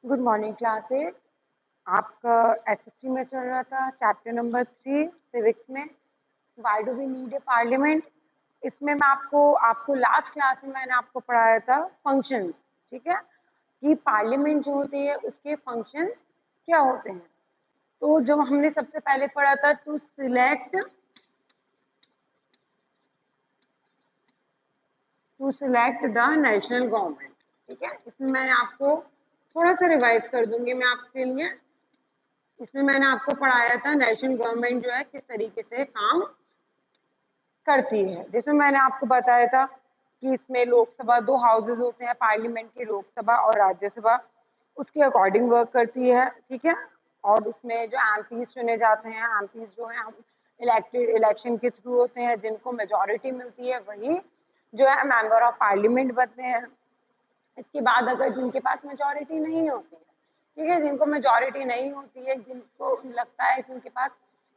Good morning classes. आपका SST में चल रहा था चैप्टर नंबर 3 सिविक्स में why do we need a parliament. इसमें मैं आपको लास्ट क्लास में मैंने आपको पढ़ाया था फंक्शंस, ठीक है, कि पार्लियामेंट जो होती है उसके फंक्शन क्या होते हैं। तो जो हमने सबसे पहले पढ़ा था to select the national government, ठीक है। इसमें मैं आपको थोड़ा सा रिवाइज कर दूंगी मैं आपके लिए। इसमें मैंने आपको पढ़ाया था नेशनल गवर्नमेंट जो है किस तरीके से काम करती है। जिसमें मैंने आपको बताया था कि इसमें लोकसभा 2 हाउसेज होते हैं पार्लियामेंट की, लोकसभा और राज्यसभा, उसके अकॉर्डिंग वर्क करती है, ठीक है। और उसमें जो एमपीज चुने जाते हैं, एमपीज जो है इलेक्टेड इलेक्शन के थ्रू होते हैं, जिनको मेजोरिटी मिलती है वही जो है मेंबर ऑफ पार्लियामेंट बनते हैं। इसके बाद अगर जिनके पास मेजोरिटी नहीं होती है, ठीक है, जिनको मेजोरिटी नहीं होती है, जिनको लगता है कि उनके पास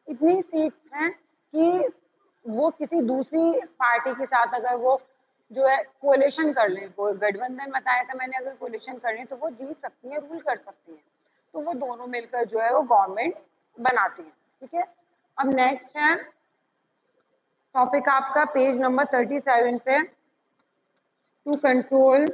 इतनी सीट्स हैं कि वो किसी दूसरी पार्टी के साथ अगर वो जो है कोलिशन कर लें, वो गठबंधन बताया था मैंने, अगर कोलिशन कर लें तो वो जीत सकती हैं, रूल कर सकती हैं। तो वो दोनों मिलकर जो है वो गवर्नमेंट बनाती हैं, ठीक है। अब नेक्स्ट है टॉपिक आपका पेज नंबर 37 पे, टू कंट्रोल।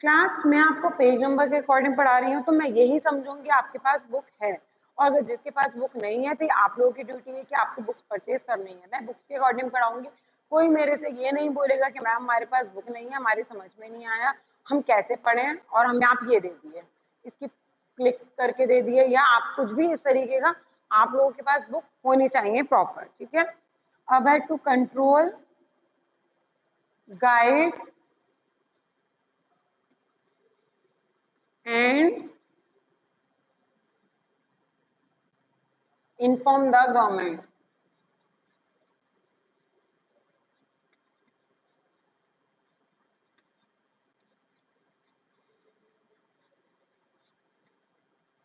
क्लास में आपको पेज नंबर के अकॉर्डिंग पढ़ा रही हूँ तो मैं यही समझूंगी आपके पास बुक है, और अगर जिसके पास बुक नहीं है तो आप लोगों की ड्यूटी है कि आपको बुक्स परचेज करनी है। मैं बुक्स के अकॉर्डिंग पढ़ाऊंगी। कोई मेरे से ये नहीं बोलेगा कि मैम हमारे पास बुक नहीं है, हमारी समझ में नहीं आया, हम कैसे पढ़ें और हमें आप ये दे दिए, इसकी क्लिक करके दे दिए, या आप कुछ भी इस तरीके का, आप लोगों के पास बुक होनी चाहिए प्रॉपर, ठीक है। अब है to control, guide and inform the government।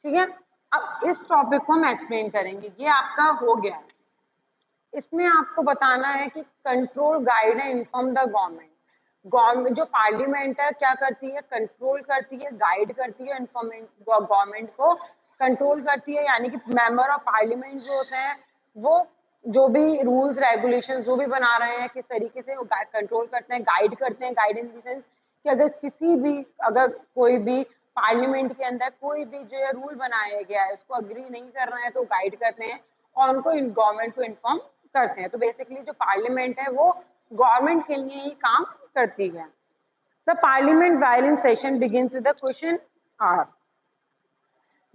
ठीक है, अब इस टॉपिक को हम एक्सप्लेन करेंगे। ये आपका हो गया। इसमें आपको बताना है कि control, guide and inform the government. Government जो पार्लियामेंट है क्या करती है, कंट्रोल करती है, गाइड करती है, गवर्नमेंट को कंट्रोल करती है। यानी कि मेंबर ऑफ पार्लियामेंट जो होते हैं वो जो भी रूल्स रेगुलेशन जो भी बना रहे हैं किस तरीके से वो कंट्रोल करते हैं, गाइड करते हैं। गाइड इन द सेंस कि अगर कोई भी पार्लियामेंट के अंदर कोई भी जो है रूल बनाया गया है उसको अग्री नहीं कर रहे हैं तो गाइड करते हैं और उनको गवर्नमेंट को इन्फॉर्म करते हैं। तो बेसिकली जो पार्लियामेंट है वो गवर्नमेंट के लिए ही काम करती है। The parliament while in session begins with the question hour.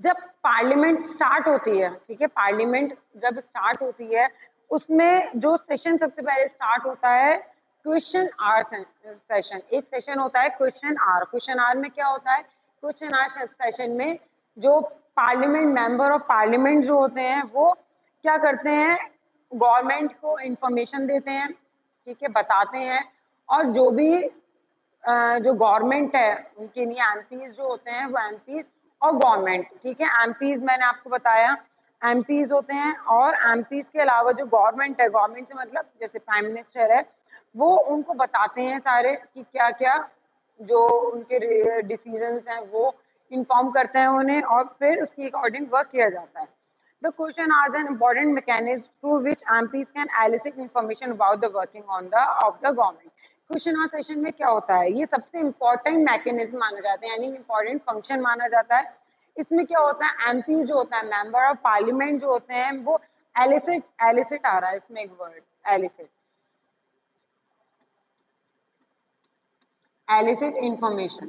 जब पार्लियामेंट स्टार्ट होती है, ठीक है, पार्लियामेंट जब स्टार्ट होती है उसमें जो सेशन सबसे पहले स्टार्ट होता है क्वेश्चन आवर सेशन। एक सेशन होता है क्वेश्चन आवर। क्वेश्चन आवर में क्या होता है, क्वेश्चन आवर सेशन में जो पार्लियामेंट मेंबर ऑफ पार्लियामेंट जो होते हैं वो क्या करते हैं, गवर्नमेंट को इंफॉर्मेशन देते हैं, ठीक है, बताते हैं। और जो भी जो गवर्नमेंट है उनके लिए एमपीज जो होते हैं वो एमपीज और गवर्नमेंट, ठीक है। एमपीज मैंने आपको बताया एमपीज होते हैं, और एमपीज के अलावा जो गवर्नमेंट है, गवर्नमेंट से मतलब जैसे प्राइम मिनिस्टर है, वो उनको बताते हैं सारे कि क्या क्या जो उनके डिसीजंस हैं वो इन्फॉर्म करते हैं उन्हें, और फिर उसके अकॉर्डिंग वर्क किया जाता है। The question are an important mechanism through which MPs can elicit information about the working of the government। Question hour session में क्या होता है, ये सबसे इम्पोर्टेंट मैकेनिज्म माना जाता है, यानी इम्पोर्टेंट फंक्शन माना जाता है। इसमें क्या होता है, एमपी जो होता है मेंबर ऑफ पार्लियामेंट जो होते हैं वो एलिसिट आ रहा है इसमें एक वर्ड एलिसिट इंफॉर्मेशन।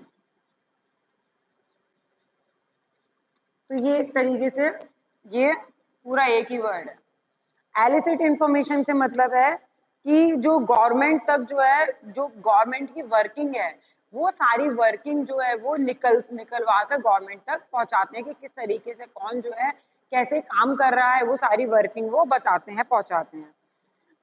तो ये एक तरीके से ये पूरा एक ही वर्ड है। एलिसिट इंफॉर्मेशन से मतलब है कि जो गवर्नमेंट तक जो है, जो गवर्नमेंट की वर्किंग है वो सारी वर्किंग जो है वो निकलवा कर गवर्नमेंट तक पहुंचाते हैं कि किस तरीके से कौन जो है कैसे काम कर रहा है, वो सारी वर्किंग वो बताते हैं, पहुंचाते हैं।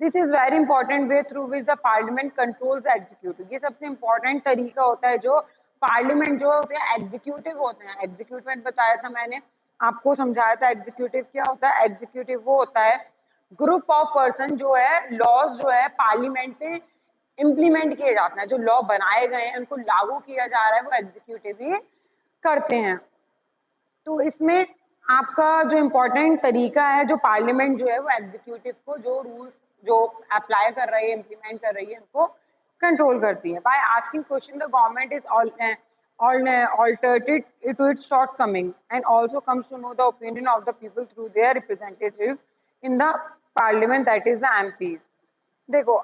This is very important way through which the parliament controls executive. ये सबसे इंपॉर्टेंट तरीका होता है जो पार्लियामेंट जो होते हैं एग्जीक्यूटिव होते हैं। एग्जीक्यूटिव बताया था मैंने आपको, समझाया था एग्जीक्यूटिव क्या होता है। एग्जीक्यूटिव वो होता है ग्रुप ऑफ पर्सन जो है लॉज जो है पार्लियामेंट पे इम्प्लीमेंट किए जाते हैं, जो लॉ बनाए गए हैं उनको लागू किया जा रहा है वो एग्जीक्यूटिव ही करते हैं। तो इसमें आपका जो इम्पोर्टेंट तरीका है, जो पार्लियामेंट जो है वो एग्जीक्यूटिव को जो रूल्स जो अप्लाई कर रही है, इम्प्लीमेंट कर रही है, उनको कंट्रोल करती है। By asking question the government is altered to its shortcoming and also comes to know the opinion of the people through their representatives in the parliament, that is the MPs। देखो,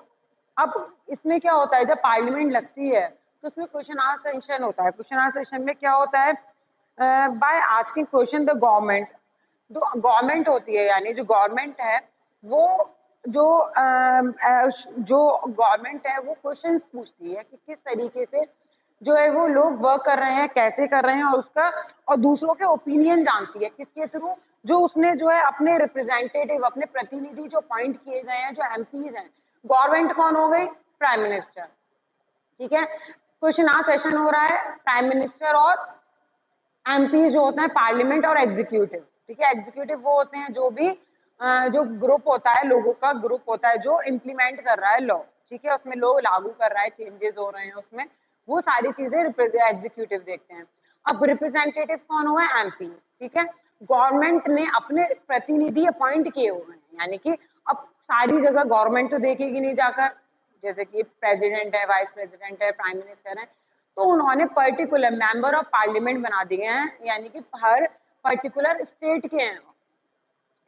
अब इसमें क्या होता है, जब parliament लगती है तो उसमें क्वेश्चन आंसर सेशन होता है। क्वेश्चन आंसर सेशन में क्या होता है, by asking question the government, जो गवर्नमेंट होती है यानी जो गवर्नमेंट है वो जो गवर्नमेंट है वो क्वेश्चन पूछती है कि किस तरीके से जो है वो लोग वर्क कर रहे हैं, कैसे कर रहे हैं, और उसका और दूसरों के ओपिनियन जानती है किसके थ्रू, जो उसने जो है अपने रिप्रेजेंटेटिव, अपने प्रतिनिधि जो अपॉइंट किए गए हैं, जो एमपीज हैं। गवर्नमेंट कौन हो गई, प्राइम मिनिस्टर, ठीक है। क्वेश्चन आंसर सेशन हो रहा है, प्राइम मिनिस्टर और एमपी जो होते हैं पार्लियामेंट और एग्जीक्यूटिव, ठीक है। एग्जीक्यूटिव वो होते हैं जो भी जो ग्रुप होता है, लोगों का ग्रुप होता है जो इम्प्लीमेंट कर रहा है लॉ, ठीक है, उसमें लोग लागू कर रहा है, चेंजेस हो रहे हैं उसमें, वो सारी चीजें एग्जीक्यूटिव देखते हैं। अब रिप्रेजेंटेटिव कौन हुआ है, एमपी, ठीक है। गवर्नमेंट ने अपने प्रतिनिधि अपॉइंट किए हुए हैं, यानी कि अब सारी जगह गवर्नमेंट तो देखेगी नहीं जाकर, जैसे कि प्रेसिडेंट है, वाइस प्रेसिडेंट है, प्राइम मिनिस्टर है, तो उन्होंने पर्टिकुलर मेंबर ऑफ पार्लियामेंट बना दिए हैं, यानी कि हर पर्टिकुलर स्टेट के हैं,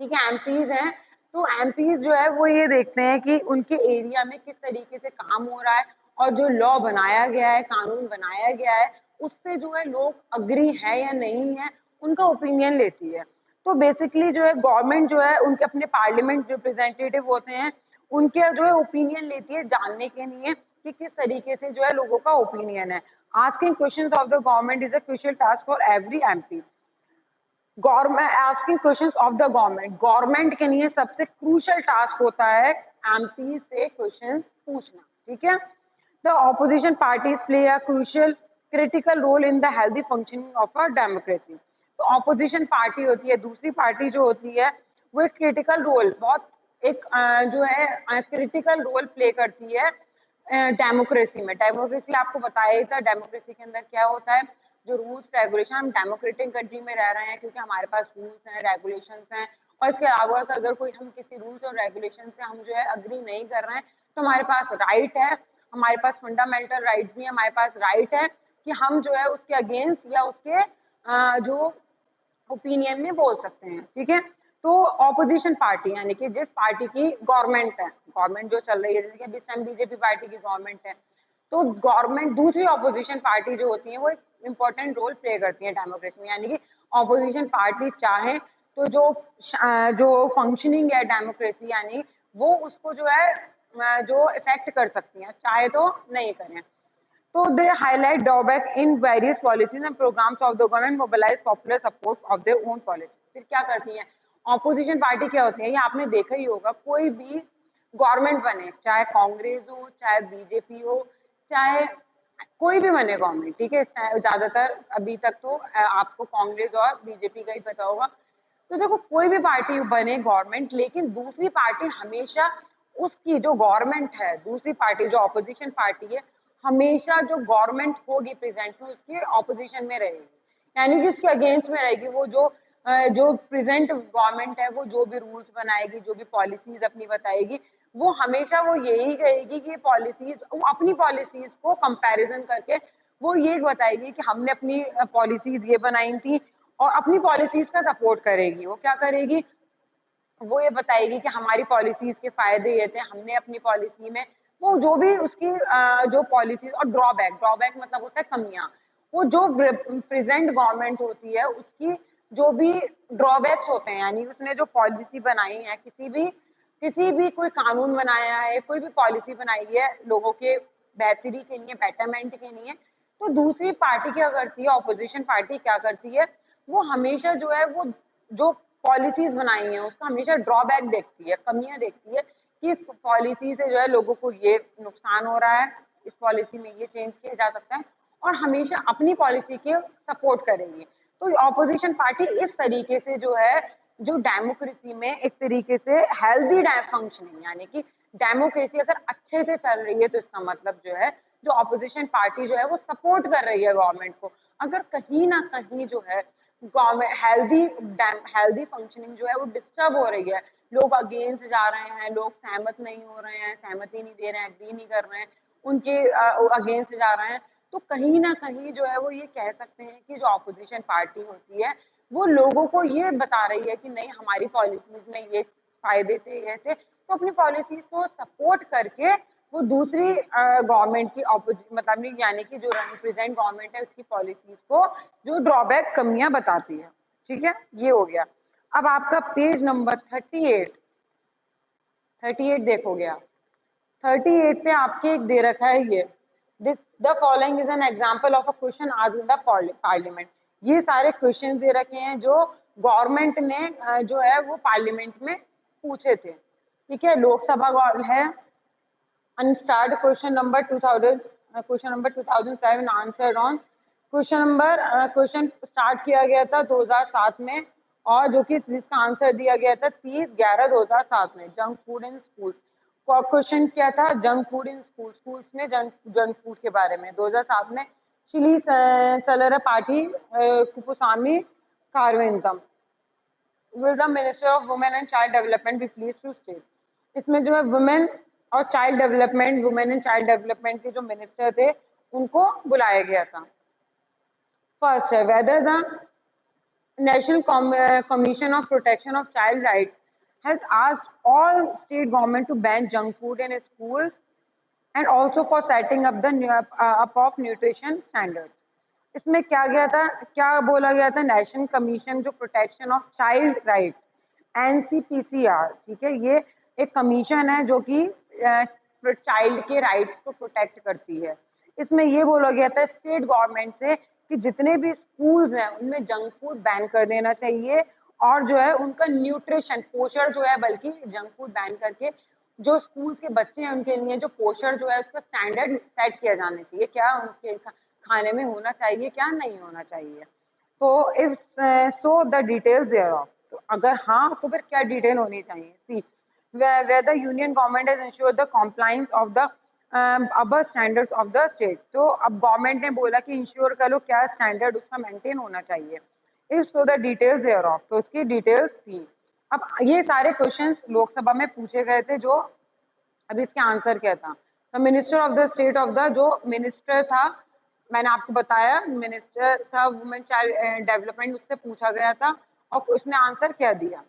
ठीक है, एमपीज हैं। तो एमपीज जो है वो ये देखते हैं कि उनके एरिया में किस तरीके से काम हो रहा है, और जो लॉ बनाया गया है, कानून बनाया गया है, उससे जो है लोग अग्री है या नहीं है, उनका ओपिनियन लेती है। तो बेसिकली जो है गवर्नमेंट जो है उनके अपने पार्लियामेंट रिप्रेजेंटेटिव होते हैं, उनके जो है ओपिनियन लेती है जानने के लिए कि किस तरीके से जो है लोगों का ओपिनियन है। Asking questions of the government is a crucial task for every MP. Government asking questions of the government के लिए सबसे क्रूशियल टास्क होता है एमपी से क्वेश्चन पूछना, ठीक है। The opposition parties play a crucial critical role in the healthy functioning of a democracy. तो ऑपोजिशन पार्टी होती है, दूसरी पार्टी जो होती है वो एक क्रिटिकल रोल, बहुत एक जो है क्रिटिकल रोल प्ले करती है डेमोक्रेसी में। डेमोक्रेसी आपको बताया था, डेमोक्रेसी के अंदर क्या होता है, जो रूल्स रेगुलेशन, हम डेमोक्रेटिक कंट्री में रह रहे हैं क्योंकि हमारे पास रूल्स हैं, रेगुलेशंस हैं, और इसके अलावा अगर कोई हम किसी रूल्स और रेगुलेशन से हम जो है अग्री नहीं कर रहे हैं तो हमारे पास राइट है, हमारे पास फंडामेंटल राइट भी है, हमारे पास राइट है कि हम जो है उसके अगेंस्ट या उसके जो ओपिनियन में बोल सकते हैं, ठीक है। तो ऑपोजिशन पार्टी यानी कि जिस पार्टी की गवर्नमेंट है, गवर्नमेंट जो चल रही है, जैसे कि इस टाइम बीजेपी पार्टी की गवर्नमेंट है, तो गवर्नमेंट दूसरी ऑपोजिशन पार्टी जो होती है वो एक इम्पोर्टेंट रोल प्ले करती है डेमोक्रेसी में, यानी कि ऑपोजिशन पार्टी चाहे तो जो फंक्शनिंग है डेमोक्रेसी यानी वो उसको जो है जो इफेक्ट कर सकती हैं, चाहे तो नहीं करें। So they highlight drawback in various policies and programs of the government, mobilize popular support of their own policies। फिर क्या करती हैं ऑपोजिशन पार्टी, क्या होती है, ये आपने देखा ही होगा, कोई भी गवर्नमेंट बने, चाहे कांग्रेस हो, चाहे बीजेपी हो, चाहे कोई भी बने गवर्नमेंट, ठीक है, ज्यादातर अभी तक तो आपको कांग्रेस और बीजेपी का ही पता होगा। तो देखो कोई भी पार्टी बने गवर्नमेंट, लेकिन दूसरी पार्टी हमेशा उसकी जो गवर्नमेंट है, दूसरी पार्टी जो ऑपोजिशन पार्टी है, हमेशा जो गवर्नमेंट होगी प्रेजेंट में उसके ऑपोजिशन में रहेगी, यानी कि उसके अगेंस्ट में रहेगी। वो जो प्रेजेंट गवर्नमेंट है वो जो भी रूल्स बनाएगी, जो भी पॉलिसीज अपनी बताएगी, वो हमेशा वो यही कहेगी कि पॉलिसीज, वो अपनी पॉलिसीज को कंपैरिजन करके वो ये बताएगी कि हमने अपनी पॉलिसीज ये बनाई थी, और अपनी पॉलिसीज का सपोर्ट करेगी। वो क्या करेगी, वो ये बताएगी कि हमारी पॉलिसीज के फायदे ये थे, हमने अपनी पॉलिसी में वो जो भी उसकी जो पॉलिसी, और ड्रॉबैक, ड्रॉबैक मतलब होता है कमियां, वो जो प्रेजेंट गवर्नमेंट होती है उसकी जो भी ड्रॉबैक्स होते हैं, यानी उसने जो पॉलिसी बनाई है, किसी भी कोई कानून बनाया है, कोई भी पॉलिसी बनाई है लोगों के बेहतरी के लिए, बेटरमेंट के लिए, तो दूसरी पार्टी क्या करती है, ऑपोजिशन पार्टी क्या करती है, वो हमेशा जो है वो जो पॉलिसीज बनाई हैं उसका हमेशा ड्रॉबैक देखती है, कमियां देखती है कि इस पॉलिसी से जो है लोगों को ये नुकसान हो रहा है, इस पॉलिसी में ये चेंज किया जा सकता है, और हमेशा अपनी पॉलिसी के सपोर्ट करेंगे। तो ऑपोजिशन पार्टी इस तरीके से जो है जो डेमोक्रेसी में एक तरीके से हेल्दी फंक्शनिंग, यानी कि डेमोक्रेसी अगर अच्छे से चल रही है तो इसका मतलब जो है जो ऑपोजिशन पार्टी जो है वो सपोर्ट कर रही है गवर्नमेंट को, अगर कहीं ना कहीं जो है गवर्नमेंट हेल्दी फंक्शनिंग जो है वो डिस्टर्ब हो रही है, लोग अगेंस्ट जा रहे हैं, लोग सहमत नहीं हो रहे हैं, सहमति नहीं दे रहे हैं, एग्री नहीं कर रहे हैं, उनके अगेंस्ट जा रहे हैं, तो कहीं ना कहीं जो है वो ये कह सकते हैं कि जो ऑपोजिशन पार्टी होती है वो लोगों को ये बता रही है कि नहीं हमारी पॉलिसीज में ये फायदे थे ये थे, तो अपनी पॉलिसीज को सपोर्ट करके वो दूसरी गवर्नमेंट की ऑपोजिट मतलब नहीं, यानी कि जो रिप्रेजेंट गवर्नमेंट है उसकी पॉलिसीज को जो ड्रॉबैक कमियां बताती है। ठीक है, ये हो गया। अब आपका पेज नंबर 38 देखोगे आप। 38 पे आपके एक दे रखा है ये, this the following is an example of a question आज इन द पार्लियामेंट। ये सारे क्वेश्चन दे रखे हैं जो गवर्नमेंट ने जो है वो पार्लियामेंट में पूछे थे। ठीक है, लोकसभा है। and start question number 2000 question number 2007 answered on question start किया गया था 2007 में, और जो कि जिसका आंसर दिया गया था 30/11/2007 में, junk food in school. Question क्या था? Junk food in school, schools में जंक फूड के बारे में 2007 में। चिली सलर पार्टी कुपुसामी कारविंदम will the minister of women and child development be please to state. इसमें जो है वुमेन और child development, women and child development के जो मिनिस्टर थे उनको बुलाया गया था। फर्स्ट है, whether the national commission of protection of child rights has asked all state government to ban junk food in schools and also for setting up the up of nutrition standards। इसमें क्या गया था, क्या बोला गया था? National commission जो protection of child rights, NCPCR, ठीक है, ये एक कमीशन है जो कि चाइल्ड के राइट्स को प्रोटेक्ट करती है। इसमें ये बोला गया था स्टेट गवर्नमेंट से कि जितने भी स्कूल्स हैं उनमें जंक फूड बैन कर देना चाहिए, और जो है उनका न्यूट्रिशन पोषण जो है, बल्कि जंक फूड बैन करके जो स्कूल के बच्चे हैं उनके लिए जो पोषण जो है उसका स्टैंडर्ड सेट किया जाना चाहिए, क्या उनके खाने में होना चाहिए, क्या नहीं होना चाहिए। तो if so the details thereof, तो अगर हाँ तो फिर क्या डिटेल होनी चाहिए? सी where the union government has ensured the compliance of the above standards of the state। तो अब गवर्नमेंट ने बोला कि इंश्योर करो क्या स्टैंडर्ड उसका मेंटेन होना चाहिए। If so the details thereof, तो उसकी डिटेल्स थी। अब ये सारे क्वेश्चंस लोकसभा में पूछे गए थे, जो अब इसके आंसर क्या था? The minister of the state of the, जो मिनिस्टर था मैंने आपको बताया मिनिस्टर था वुमेन चाइल्ड डेवलपमेंट, उससे पूछा गया था और उसने आंसर क्या दिया?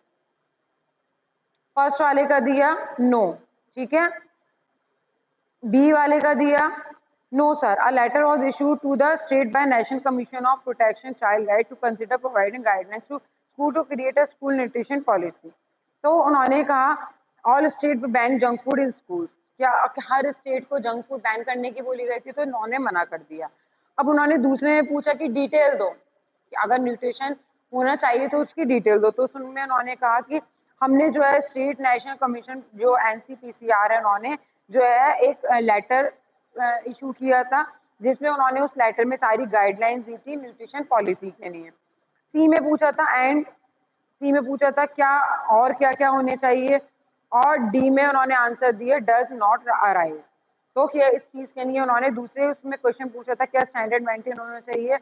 फर्स्ट वाले का दिया नो, ठीक है। बी वाले का दिया no sir, a letter was issued to the state by national commission of protection child right to consider providing guidelines to school to create a school nutrition policy. तो उन्होंने कहा all state ban junk food in school, क्या हर state को junk food ban करने की बोली गई थी, तो इन्होंने मना कर दिया। अब उन्होंने दूसरे में पूछा कि डिटेल दो, कि अगर न्यूट्रिशन होना चाहिए तो उसकी डिटेल दो, तो उसमें उन्होंने कहा कि हमने जो है स्टेट नेशनल कमीशन जो NCPCR है, उन्होंने जो है एक लेटर इशू किया था, जिसमें उन्होंने उस लेटर में सारी गाइडलाइंस दी थी न्यूट्रिशन पॉलिसी के लिए। सी में पूछा था सी में पूछा था क्या और क्या क्या होने चाहिए, और डी में उन्होंने आंसर दिए डज नॉट अराइव। तो क्या इस चीज के लिए उन्होंने दूसरे उसमें क्वेश्चन पूछा था क्या स्टैंडर्ड मेंटेन होना चाहिए,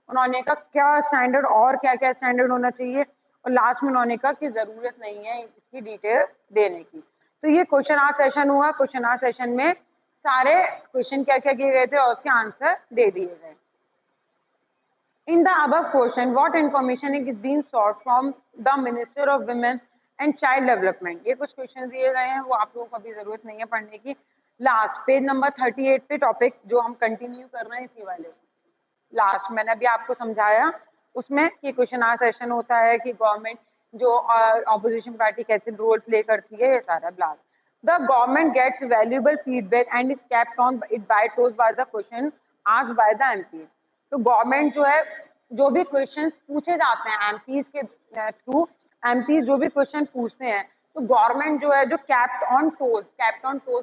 उन्होंने कहा क्या स्टैंडर्ड और क्या क्या स्टैंडर्ड होना चाहिए, और लास्ट में उन्होंने कहा कि जरूरत नहीं है इसकी डिटेल देने की। तो ये क्वेश्चन आंसर सेशन हुआ। क्वेश्चन आंसर सेशन में सारे क्वेश्चन क्या क्या किए गए थे और उसके आंसर दे दिए गए। In the above question, what information is being sought from the Minister of Women and Child Development? ये कुछ क्वेश्चन दिए गए हैं, वो आप लोगों को अभी जरूरत नहीं है पढ़ने की। लास्ट पेज नंबर 38 पे टॉपिक जो हम कंटिन्यू कर रहे हैं इसी वाले, लास्ट मैंने अभी आपको समझाया उसमें कि क्वेश्चन आंसर सेशन होता है कि गवर्नमेंट जो ऑपोजिशन पार्टी कैसे रोल प्ले करती है, ये सारा blast. The government gets valuable feedback and is kept on it by toes by the question asked by the MP. तो गवर्नमेंट जो है जो भी क्वेश्चन पूछे जाते हैं एमपीज के थ्रू, एमपीज जो भी क्वेश्चन पूछते हैं, तो गवर्नमेंट जो है जो कैप्ट ऑन टोज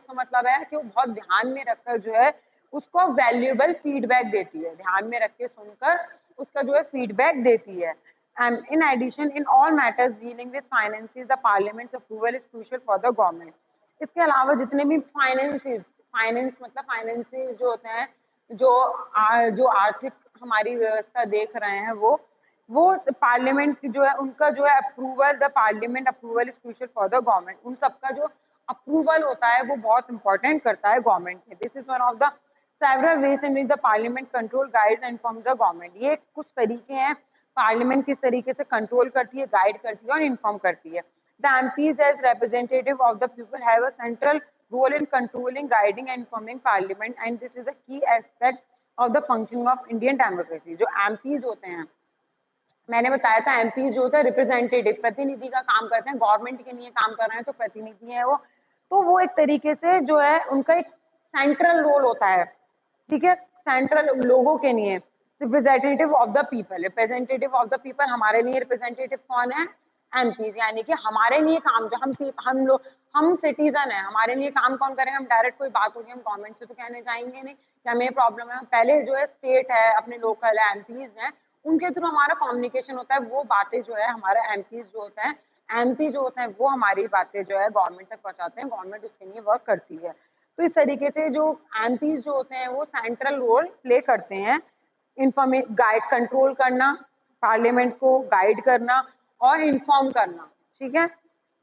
का मतलब है कि वो बहुत ध्यान में रखकर जो है उसको वैल्यूएबल फीडबैक देती है, ध्यान में रख के सुनकर उसका जो है फीडबैक देती है। And in addition in all matters dealing with finances the parliament approval is crucial for the government. इसके अलावा जितने भी फाइनेंस मतलब फाइनेंसेस जो होते हैं, जो आर्थिक हमारी व्यवस्था देख रहे हैं वो पार्लियामेंट जो है उनका जो है approval, the parliament approval is crucial for the government. उन सबका जो अप्रूवल होता है वो बहुत इंपॉर्टेंट करता है गवर्नमेंट में। This is one of the several ways in which the parliament control guides and inform the government. ये कुछ तरीके हैं पार्लियामेंट किस तरीके से कंट्रोल करती है, गाइड करती है और इन्फॉर्म करती है। The MPs as representative of the people have a central role in controlling, guiding and informing parliament, and this is a key aspect of the functioning of Indian democracy। जो MPs होते हैं, मैंने बताया था MPs जो होता है representative, प्रतिनिधि का काम करते हैं, गवर्नमेंट के लिए काम कर रहे हैं तो प्रतिनिधि है वो। तो वो एक तरीके से जो है उनका एक सेंट्रल रोल होता है, ठीक है, सेंट्रल लोगों के लिए। Representative of the people, representative of the people हमारे लिए रिप्रेजेंटेटिव कौन है? MPs, यानी कि हमारे लिए काम जो हम सिटीजन है, हमारे लिए काम कौन करेंगे? हम डायरेक्ट कोई बात होगी हम गवर्नमेंट से तो कहने जाएंगे नहीं कि हमें प्रॉब्लम है। पहले जो है स्टेट है, अपने लोकल है, MPs हैं, उनके थ्रू हमारा कम्युनिकेशन होता है। वो बातें जो है हमारा MPs जो होता है, MP जो होते हैं वो हमारी बातें जो है गवर्नमेंट तक पहुंचाते हैं, गवर्नमेंट उसके लिए वर्क करती है। तो इस तरीके से जो MPs जो होते हैं वो सेंट्रल रोल प्ले करते हैं, गाइड कंट्रोल करना, पार्लियामेंट को गाइड करना और इन्फॉर्म करना, ठीक है।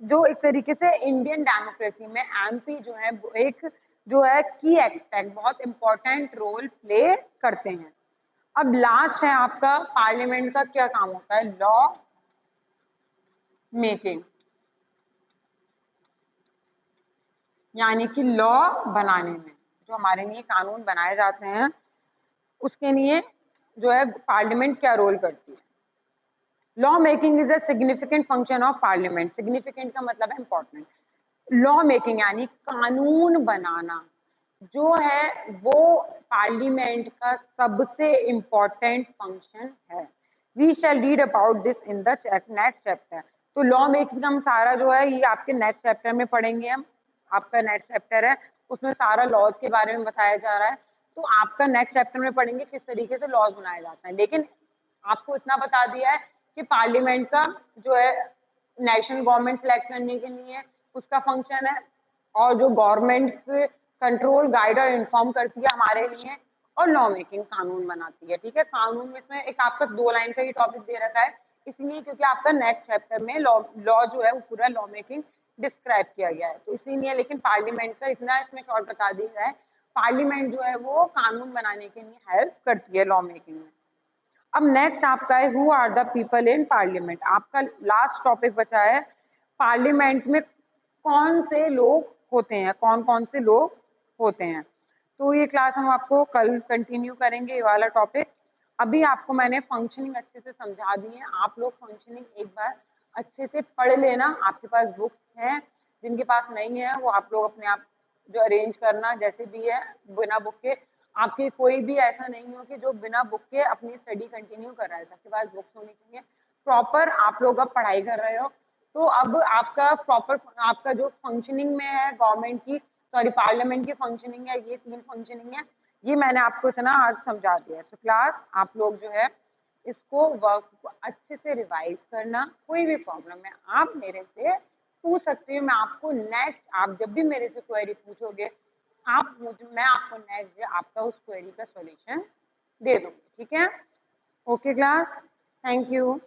जो एक तरीके से इंडियन डेमोक्रेसी में MP जो है वो एक जो है की एस्पेक्ट, बहुत इंपॉर्टेंट रोल प्ले करते हैं। अब लास्ट है आपका पार्लियामेंट का क्या काम होता है? लॉ मेकिंग, यानी कि लॉ बनाने में जो हमारे लिए कानून बनाए जाते हैं उसके लिए जो है पार्लियामेंट क्या रोल करती है। Law making is a significant function of parliament. Significant का मतलब है इंपॉर्टेंट। लॉ मेकिंग यानी कानून बनाना जो है वो पार्लियामेंट का सबसे इम्पोर्टेंट फंक्शन है। We shall read about this in the next chapter. तो लॉ मेकिंग हम सारा जो है ये आपके नेक्स्ट चैप्टर में पढ़ेंगे हम। आपका नेक्स्ट चैप्टर है उसमें सारा लॉज के बारे में बताया जा रहा है। तो आपका नेक्स्ट चैप्टर में पढ़ेंगे किस तरीके से लॉज बनाए जाते हैं। लेकिन आपको इतना बता दिया है कि पार्लियामेंट का जो है नेशनल गवर्नमेंट सेलेक्ट करने के लिए उसका फंक्शन है, और जो गवर्नमेंट कंट्रोल गाइड और इन्फॉर्म करती है हमारे लिए, और लॉ मेकिंग कानून बनाती है, ठीक है। कानून में इसमें एक आपका 2 लाइन का ही टॉपिक दे रखा है इसलिए क्योंकि आपका नेक्स्ट चैप्टर में लॉ जो है वो पूरा लॉ मेकिंग डिस्क्राइब किया गया है, तो इसीलिए। लेकिन पार्लियामेंट का इतना इसमें शॉर्ट बता दिया है, पार्लियामेंट जो है वो कानून बनाने के लिए हेल्प करती है लॉ मेकिंग में। अब नेक्स्ट आपका है who are the people in parliament. आपका लास्ट टॉपिक बचा है पार्लियामेंट में कौन से लोग होते हैं, कौन कौन से लोग होते हैं। तो ये क्लास हम आपको कल कंटिन्यू करेंगे ये वाला टॉपिक। अभी आपको मैंने फंक्शनिंग अच्छे से समझा दी है, आप लोग फंक्शनिंग एक बार अच्छे से पढ़ लेना। आपके पास बुक्स हैं, जिनके पास नहीं है वो आप लोग अपने आप जो अरेंज करना, जैसे भी है बिना बुक के। आपके कोई भी ऐसा नहीं हो कि जो बिना बुक के अपनी स्टडी कंटिन्यू कर रहा है, सबके पास बुक्स होनी चाहिए। प्रॉपर आप लोग अब पढ़ाई कर रहे हो तो अब आपका प्रॉपर आपका जो फंक्शनिंग में है गवर्नमेंट की, सॉरी पार्लियामेंट की फंक्शनिंग है, ये 3 फंक्शनिंग है, ये मैंने आपको इतना आज समझा दिया है। तो क्लास आप लोग जो है इसको वर्क को अच्छे से रिवाइज करना। कोई भी प्रॉब्लम है आप मेरे से पूछ सकते हो, मैं आपको नेक्स्ट आप जब भी मेरे से क्वेरी पूछोगे मैं आपको नेक्स्ट डे आपका उस क्वेरी का सॉल्यूशन दे दूंगी, ठीक है। Okay class, thank you.